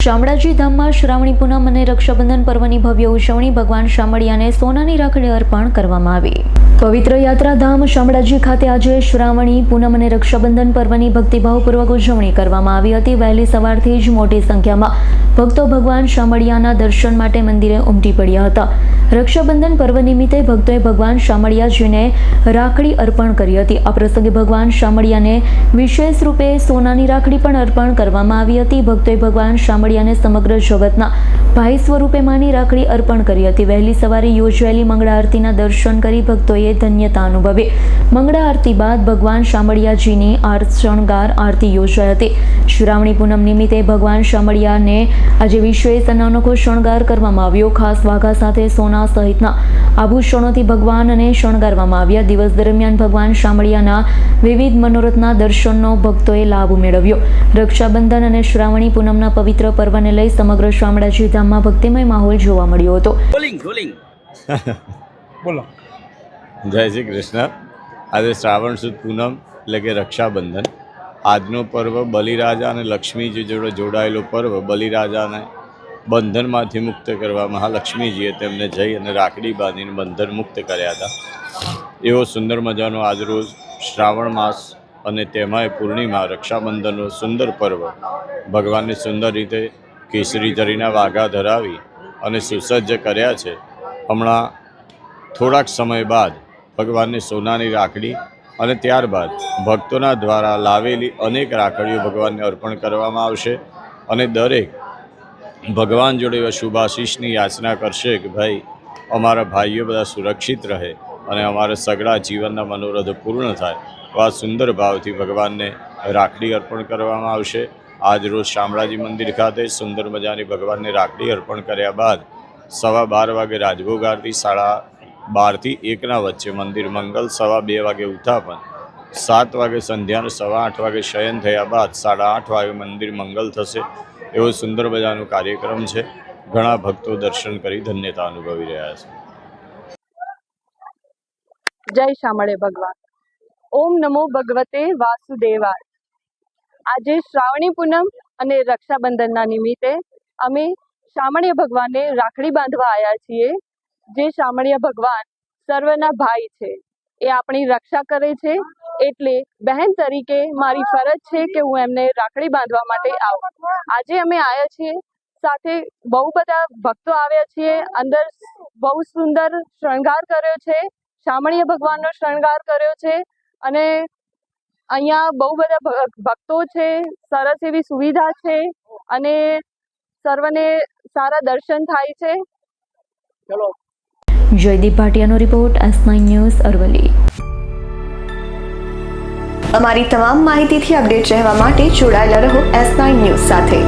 શામળાજી ધામમાં શ્રાવણી પૂનમ અને રક્ષાબંધન પર્વની ભવ્ય ઉજવણી ભગવાન શામળિયાને સોનાની રાખડી અર્પણ કરવામાં આવી। પવિત્ર યાત્રાધામ શામળાજી ખાતે આજે શ્રાવણી પૂનમ અને રક્ષાબંધન પર્વની ભક્તિભાવપૂર્વક ઉજવણી કરવામાં આવી હતી। વહેલી સવારથી જ મોટી સંખ્યામાં ભક્તો ભગવાન શામળિયાના દર્શન માટે મંદિરે ઉમટી પડ્યા હતા। રક્ષાબંધન પર્વ નિમિત્તે ભક્તોએ ભગવાન શામળિયાજીને રાખડી અર્પણ કરી હતી। આ પ્રસંગે ભગવાન શામળિયાને વિશેષ રૂપે સોનાની રાખડી પણ અર્પણ કરવામાં આવી હતી। ભક્તોએ ભગવાન શામળિયાને સમગ્ર જગતના ભાઈ સ્વરૂપે માની રાખડી અર્પણ કરી હતી। વહેલી સવારે યોજાયેલી મંગળા આરતીના દર્શન કરી ભક્તોએ ધન્યતા અનુભવી। મંગળા આરતી બાદ ભગવાન શામળિયાજીની શણગાર આરતી યોજાઈ હતી। શ્રાવણી પૂનમ નિમિત્તે ભગવાન શામળિયાને આજે વિશેષ અને અનોખો શણગાર કરવામાં આવ્યો। ખાસ વાઘા સાથે સોના સહિતના આભૂષણોથી ભગવાનને શણગારવામાં આવ્યા। દિવસ દરમિયાન ભગવાન શામળિયાના વિવિધ મનોરથના દર્શનનો ભક્તોએ લાભ મેળવ્યો। રક્ષાબંધન અને શ્રાવણી પૂનમના પવિત્ર પર્વને લઈ સમગ્ર શામળાજી ધામમાં ભક્તિમય માહોલ જોવા મળ્યો હતો। બોલો જય શ્રી કૃષ્ણ। આજે શ્રાવણ સુદ પૂનમ એટલે કે રક્ષાબંધન, આજનો પર્વ બલિરાજા અને લક્ષ્મીજી જોડે જોડાયેલો પર્વ। બલિરાજાને બંધનમાંથી મુક્ત કરવા મહાલક્ષ્મીજીએ તેમને જઈ અને રાખડી બાંધીને બંધન મુક્ત કર્યા હતા। એવો સુંદર મજાનો આજરોજ શ્રાવણ માસ અને તેમાંય પૂર્ણિમા રક્ષાબંધનનો સુંદર પર્વ ભગવાનને સુંદર રીતે કેસરી જરીના વાઘા ધરાવી અને સુસજ્જ કર્યા છે। હમણાં થોડાક સમય બાદ ભગવાનને સોનાની રાખડી અને ત્યારબાદ ભક્તોના દ્વારા લાવેલી અનેક રાખડીઓ ભગવાનને અર્પણ કરવામાં આવશે અને દરેક ભગવાન જોડે એવા શુભાશીષની યાચના કરશે કે ભાઈ અમારા ભાઈઓ બધા સુરક્ષિત રહે અને અમારા સગળા જીવનના મનોરથો પૂર્ણ થાય। તો આ સુંદર ભાવથી ભગવાનને રાખડી અર્પણ કરવામાં આવશે। આજ રોજ શામળાજી મંદિર ખાતે સુંદર મજાની ભગવાનને રાખડી અર્પણ કર્યા બાદ 12:15 વાગે રાજભોગ આરતી, 12:30 થી 1 વચ્ચે મંદિર મંગલ, 2:15 વાગે ઉત્થાપન, 7 વાગે સંધ્યાનું, 8:15 વાગે શયન થયા બાદ 8:30 વાગે મંદિર મંગલ થશે। એવો સુંદર મજાનો કાર્યક્રમ છે। ઘણા ભક્તો દર્શન કરી ધન્યતા અનુભવી રહ્યા છે। જય શામળે ભગવાન। ઓમ નમો ભગવતે વાસુદેવાય। આજે શ્રાવણી પૂનમ અને રક્ષાબંધનના નિમિત્તે અમે શામળિયા ભગવાનને રાખડી બાંધવા આવ્યા છીએ। જે શામળિયા ભગવાન સર્વના ભાઈ છે, એ આપણી રક્ષા કરે છે। એટલે બહેન તરીકે મારી ફરજ છે કે હું એમને રાખડી બાંધવા માટે આવું। આજે અમે આવ્યા છીએ, સાથે બહુ બધા ભક્તો આવ્યા છીએ। અંદર બહુ સુંદર શણગાર કર્યો છે, શામળિયા ભગવાનનો શણગાર કર્યો છે અને અહીંયા બહુ બધા ભક્તો છે। સરસ એવી સુવિધા છે અને સર્વને સારા દર્શન થાય છે। ચલો। જયદીપ ભાટિયાનો રિપોર્ટ, S9 ન્યૂઝ, અરવલ્લી। અમારી તમામ માહિતીથી અપડેટ રહેવા માટે જોડાયેલા રહો S9 ન્યૂઝ સાથે।